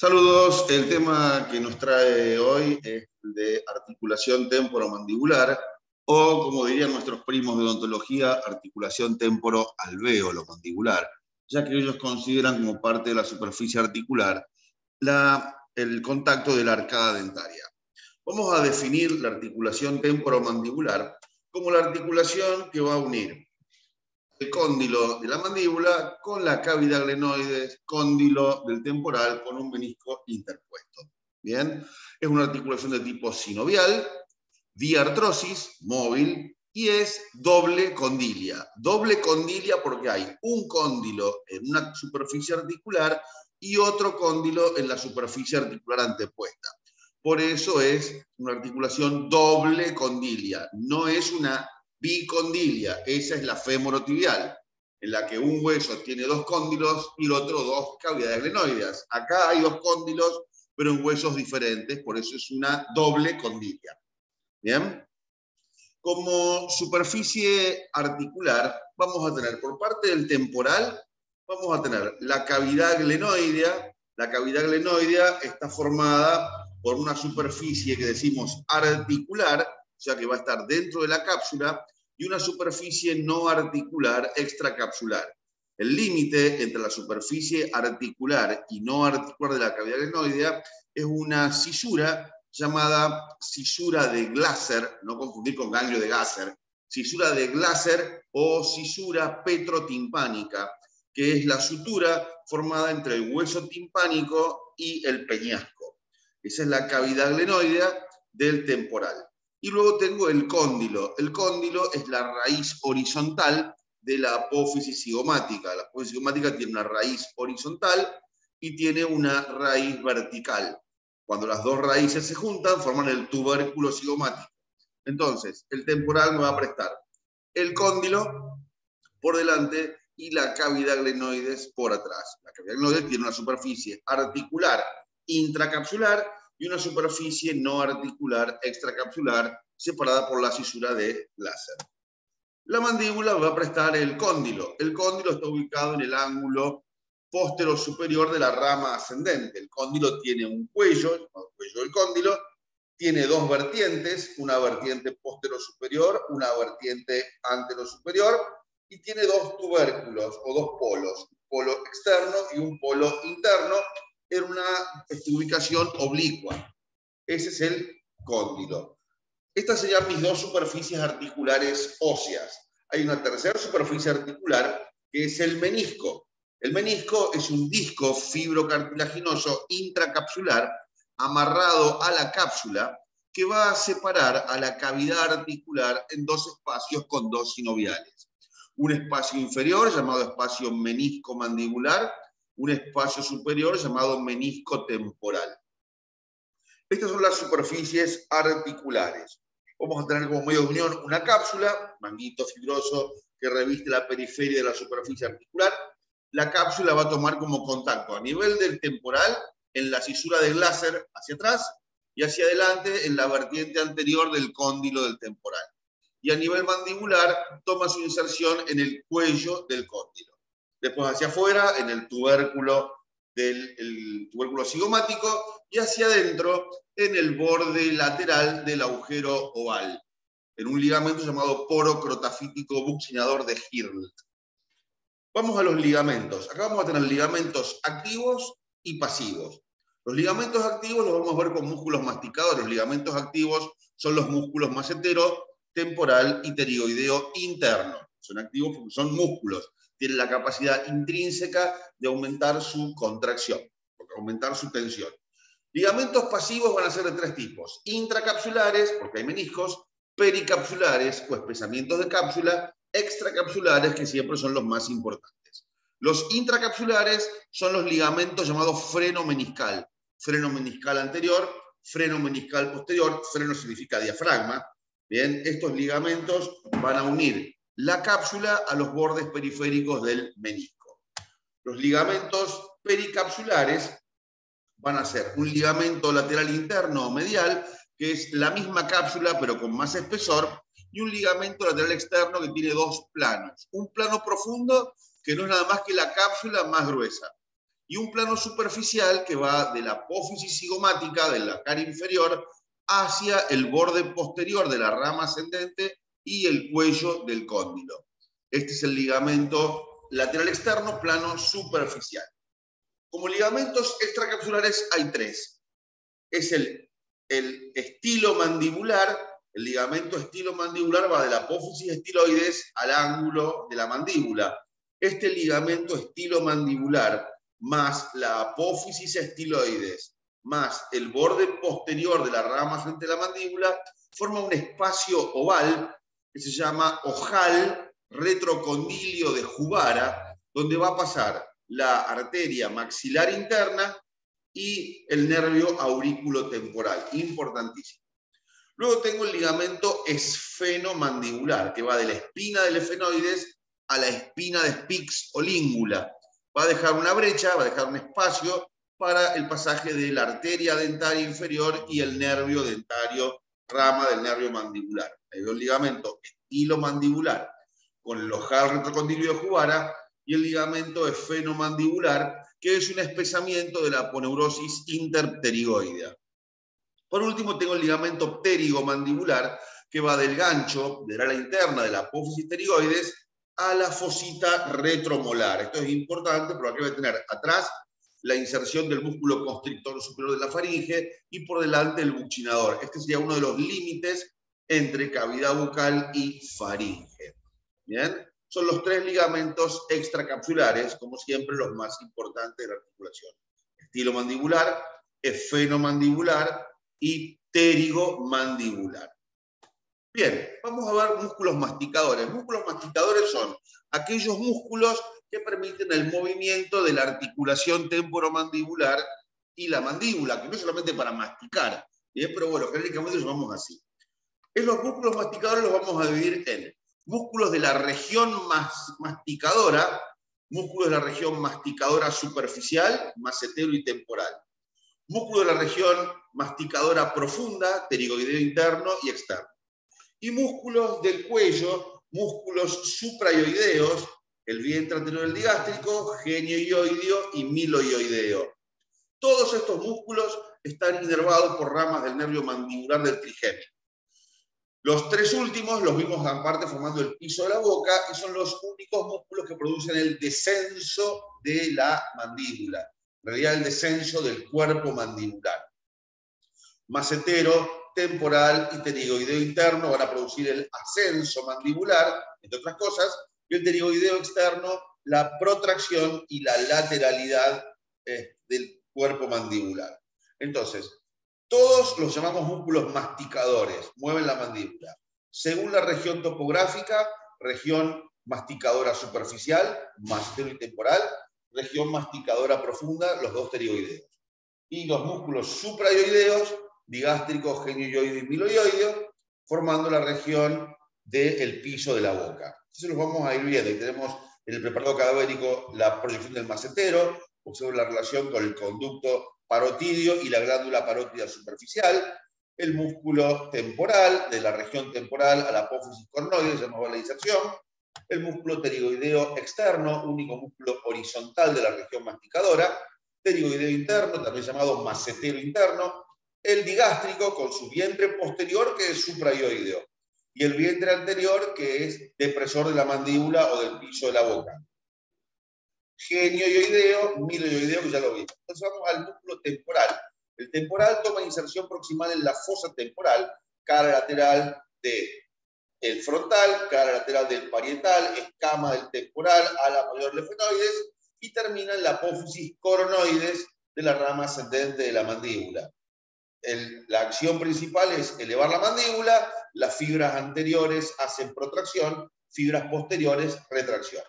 Saludos, el tema que nos trae hoy es el de articulación temporomandibular, o como dirían nuestros primos de odontología, articulación temporoalveolo-mandibular, ya que ellos consideran como parte de la superficie articular el contacto de la arcada dentaria. Vamos a definir la articulación temporomandibular como la articulación que va a unir el cóndilo de la mandíbula con la cavidad glenoides, cóndilo del temporal con un menisco interpuesto. Bien, es una articulación de tipo sinovial, diartrosis, móvil, y es doble condilia. Doble condilia porque hay un cóndilo en una superficie articular y otro cóndilo en la superficie articular antepuesta. Por eso es una articulación doble condilia, no es una bicondilia, esa es la femorotibial, en la que un hueso tiene dos cóndilos y el otro dos cavidades glenoideas. Acá hay dos cóndilos, pero en huesos diferentes, por eso es una doble condilia. ¿Bien? Como superficie articular, vamos a tener por parte del temporal, vamos a tener la cavidad glenoidea. La cavidad glenoidea está formada por una superficie que decimos articular, o sea que va a estar dentro de la cápsula, y una superficie no articular extracapsular. El límite entre la superficie articular y no articular de la cavidad glenoidea es una cisura llamada cisura de Glaser, no confundir con ganglio de Gasser, cisura de Glaser o cisura petrotimpánica, que es la sutura formada entre el hueso timpánico y el peñasco. Esa es la cavidad glenoidea del temporal. Y luego tengo el cóndilo. El cóndilo es la raíz horizontal de la apófisis cigomática. La apófisis cigomática tiene una raíz horizontal y tiene una raíz vertical. Cuando las dos raíces se juntan, forman el tubérculo cigomático. Entonces, el temporal me va a prestar el cóndilo por delante y la cavidad glenoides por atrás. La cavidad glenoides tiene una superficie articular intracapsular y una superficie no articular extracapsular separada por la cisura de Glaser. La mandíbula va a prestar el cóndilo. El cóndilo está ubicado en el ángulo póstero superior de la rama ascendente. El cóndilo tiene un cuello, el cuello del cóndilo, tiene dos vertientes, una vertiente póstero superior, una vertiente antero superior, y tiene dos tubérculos o dos polos, un polo externo y un polo interno, en una ubicación oblicua. Ese es el cóndilo. Estas serían mis dos superficies articulares óseas. Hay una tercera superficie articular que es el menisco. El menisco es un disco fibrocartilaginoso intracapsular amarrado a la cápsula que va a separar a la cavidad articular en dos espacios con dos sinoviales. Un espacio inferior llamado espacio menisco-mandibular, un espacio superior llamado menisco temporal. Estas son las superficies articulares. Vamos a tener como medio de unión una cápsula, manguito fibroso que reviste la periferia de la superficie articular. La cápsula va a tomar como contacto a nivel del temporal en la cisura de Glaser hacia atrás y hacia adelante en la vertiente anterior del cóndilo del temporal. Y a nivel mandibular toma su inserción en el cuello del cóndilo. Después hacia afuera en el tubérculo tubérculo cigomático y hacia adentro en el borde lateral del agujero oval, en un ligamento llamado poro crotafítico buccinador de Hirlt. Vamos a los ligamentos. Acá vamos a tener ligamentos activos y pasivos. Los ligamentos activos los vamos a ver con músculos masticados. Los ligamentos activos son los músculos macetero, temporal y pterioideo interno. Son activos porque son músculos. Tienen la capacidad intrínseca de aumentar su contracción, de aumentar su tensión. Ligamentos pasivos van a ser de tres tipos: intracapsulares, porque hay meniscos, pericapsulares o espesamientos de cápsula, extracapsulares, que siempre son los más importantes. Los intracapsulares son los ligamentos llamados freno meniscal. Freno meniscal anterior, freno meniscal posterior, freno significa diafragma. Bien, estos ligamentos van a unir la cápsula a los bordes periféricos del menisco. Los ligamentos pericapsulares van a ser un ligamento lateral interno o medial, que es la misma cápsula pero con más espesor, y un ligamento lateral externo que tiene dos planos. Un plano profundo, que no es nada más que la cápsula más gruesa, y un plano superficial que va de la apófisis cigomática, de la cara inferior, hacia el borde posterior de la rama ascendente y el cuello del cóndilo. Este es el ligamento lateral externo, plano superficial. Como ligamentos extracapsulares hay tres. Es el estilo mandibular. El ligamento estilomandibular va de la apófisis estiloides al ángulo de la mandíbula. Este ligamento estilomandibular más la apófisis estiloides más el borde posterior de la rama frente a la mandíbula forma un espacio oval que se llama ojal retrocondilio de Juvara, donde va a pasar la arteria maxilar interna y el nervio aurículo-temporal. Importantísimo. Luego tengo el ligamento esfenomandibular, que va de la espina del efenoides a la espina de Spix o língula. Va a dejar una brecha, va a dejar un espacio para el pasaje de la arteria dentaria inferior y el nervio dentario, rama del nervio mandibular. Hay un ligamento estilomandibular con el ojal retrocondilio de Juvara y el ligamento esfenomandibular, que es un espesamiento de la aponeurosis interpterigoidea. Por último, tengo el ligamento pterigomandibular, que va del gancho del ala interna de la apófisis pterigoides a la fosita retromolar. Esto es importante porque aquí voy a tener atrás la inserción del músculo constrictor superior de la faringe y por delante el buccinador. Este sería uno de los límites entre cavidad bucal y faringe. ¿Bien? Son los tres ligamentos extracapsulares, como siempre, los más importantes de la articulación. Estilomandibular, esfenomandibular y pterigomandibular. Bien, vamos a ver músculos masticadores. Músculos masticadores son aquellos músculos que permiten el movimiento de la articulación temporomandibular y la mandíbula, que no es solamente para masticar, ¿bien? Pero bueno, genéricamente los llamamos así. En los músculos masticadores los vamos a dividir en músculos de la región masticadora, músculos de la región masticadora superficial, macetero y temporal. Músculo de la región masticadora profunda, pterigoideo interno y externo. Y músculos del cuello, músculos supraioideos, el vientre anterior del digástrico, genioioideo y miloioideo. Todos estos músculos están inervados por ramas del nervio mandibular del trigémino. Los tres últimos los vimos en parte formando el piso de la boca y son los únicos músculos que producen el descenso de la mandíbula. En realidad el descenso del cuerpo mandibular. Macetero, temporal y pterigoideo interno van a producir el ascenso mandibular, entre otras cosas, y el pterigoideo externo, la protracción y la lateralidad del cuerpo mandibular. Entonces, todos los llamamos músculos masticadores, mueven la mandíbula. Según la región topográfica, región masticadora superficial, macetero y temporal, región masticadora profunda, los dos pterigoideos. Y los músculos supraioideos, digástrico, genioioideo y miloioideo, formando la región del piso de la boca. Entonces los vamos a ir viendo. Ahí tenemos en el preparado cadavérico la proyección del macetero, observen la relación con el conducto parotidio y la glándula parótida superficial, el músculo temporal, de la región temporal a la apófisis cornoide, se llama la inserción, el músculo pterigoideo externo, único músculo horizontal de la región masticadora, pterigoideo interno, también llamado macetero interno, el digástrico con su vientre posterior que es supraioideo, y el vientre anterior que es depresor de la mandíbula o del piso de la boca. Genioioideo, miloioideo, que ya lo vimos. Entonces vamos al músculo temporal. El temporal toma inserción proximal en la fosa temporal, cara lateral del frontal, cara lateral del parietal, escama del temporal, ala mayor del efenoides, y termina en la apófisis coronoides de la rama ascendente de la mandíbula. La acción principal es elevar la mandíbula, las fibras anteriores hacen protracción, fibras posteriores retracción.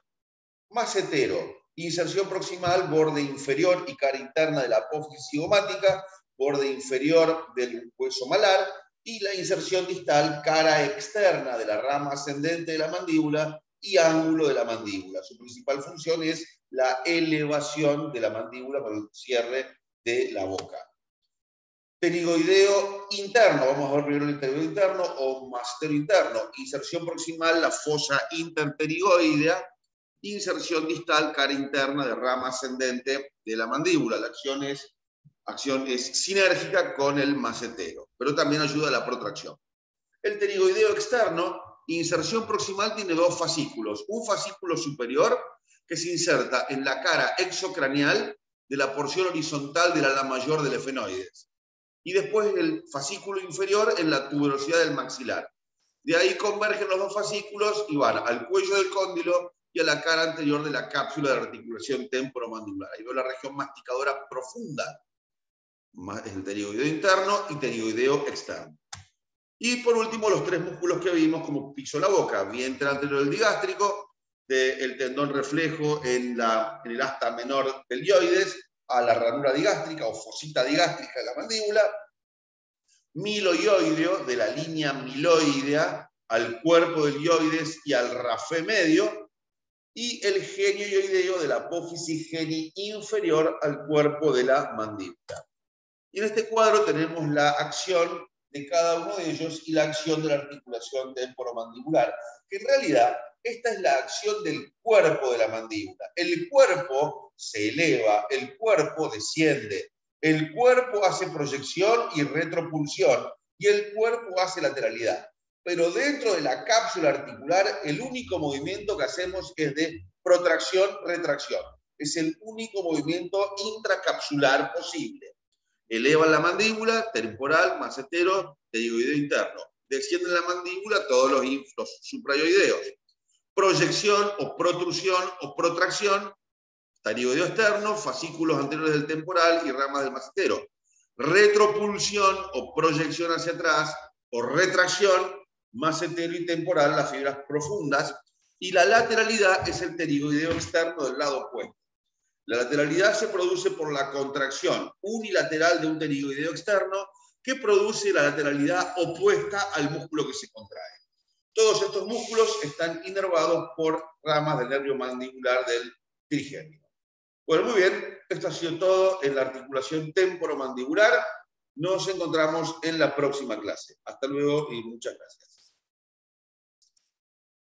Macetero, inserción proximal, borde inferior y cara interna de la apófisis cigomática, borde inferior del hueso malar, y la inserción distal, cara externa de la rama ascendente de la mandíbula y ángulo de la mandíbula. Su principal función es la elevación de la mandíbula para el cierre de la boca. Pterigoideo interno, vamos a ver primero el pterigoideo interno o macetero interno. Inserción proximal, la fosa interpterigoidea inserción distal, cara interna de rama ascendente de la mandíbula. La acción es sinérgica con el macetero, pero también ayuda a la protracción. El pterigoideo externo, inserción proximal, tiene dos fascículos. Un fascículo superior que se inserta en la cara exocraneal de la porción horizontal del ala mayor del efenoides. Y después el fascículo inferior en la tuberosidad del maxilar. De ahí convergen los dos fascículos y van al cuello del cóndilo y a la cara anterior de la cápsula de articulación temporomandibular. Ahí veo la región masticadora profunda. Es el pterigoideo interno y pterigoideo externo. Y por último, los tres músculos que vimos como piso la boca, vientre anterior del digástrico, del tendón reflejo en el asta menor del dioides, a la ranura digástrica o fosita digástrica de la mandíbula, miloioideo, de la línea miloidea al cuerpo del dioides y al rafé medio, y el genioideo de la apófisis geni inferior al cuerpo de la mandíbula. Y en este cuadro tenemos la acción de cada uno de ellos y la acción de la articulación temporomandibular, que en realidad esta es la acción del cuerpo de la mandíbula. El cuerpo se eleva, el cuerpo desciende, el cuerpo hace proyección y retropulsión, y el cuerpo hace lateralidad. Pero dentro de la cápsula articular, el único movimiento que hacemos es de protracción-retracción. Es el único movimiento intracapsular posible. Elevan la mandíbula, temporal, macetero, pterigoideo interno. Descienden la mandíbula todos los suprayoideos. Proyección o protrusión o protracción, pterigoideo externo, fascículos anteriores del temporal y ramas del macetero. Retropulsión o proyección hacia atrás o retracción, macetero y temporal, las fibras profundas. Y la lateralidad es el pterigoideo externo del lado opuesto. La lateralidad se produce por la contracción unilateral de un pterigoideo externo que produce la lateralidad opuesta al músculo que se contrae. Todos estos músculos están inervados por ramas del nervio mandibular del trigémino. Bueno, muy bien, esto ha sido todo en la articulación temporomandibular. Nos encontramos en la próxima clase. Hasta luego y muchas gracias.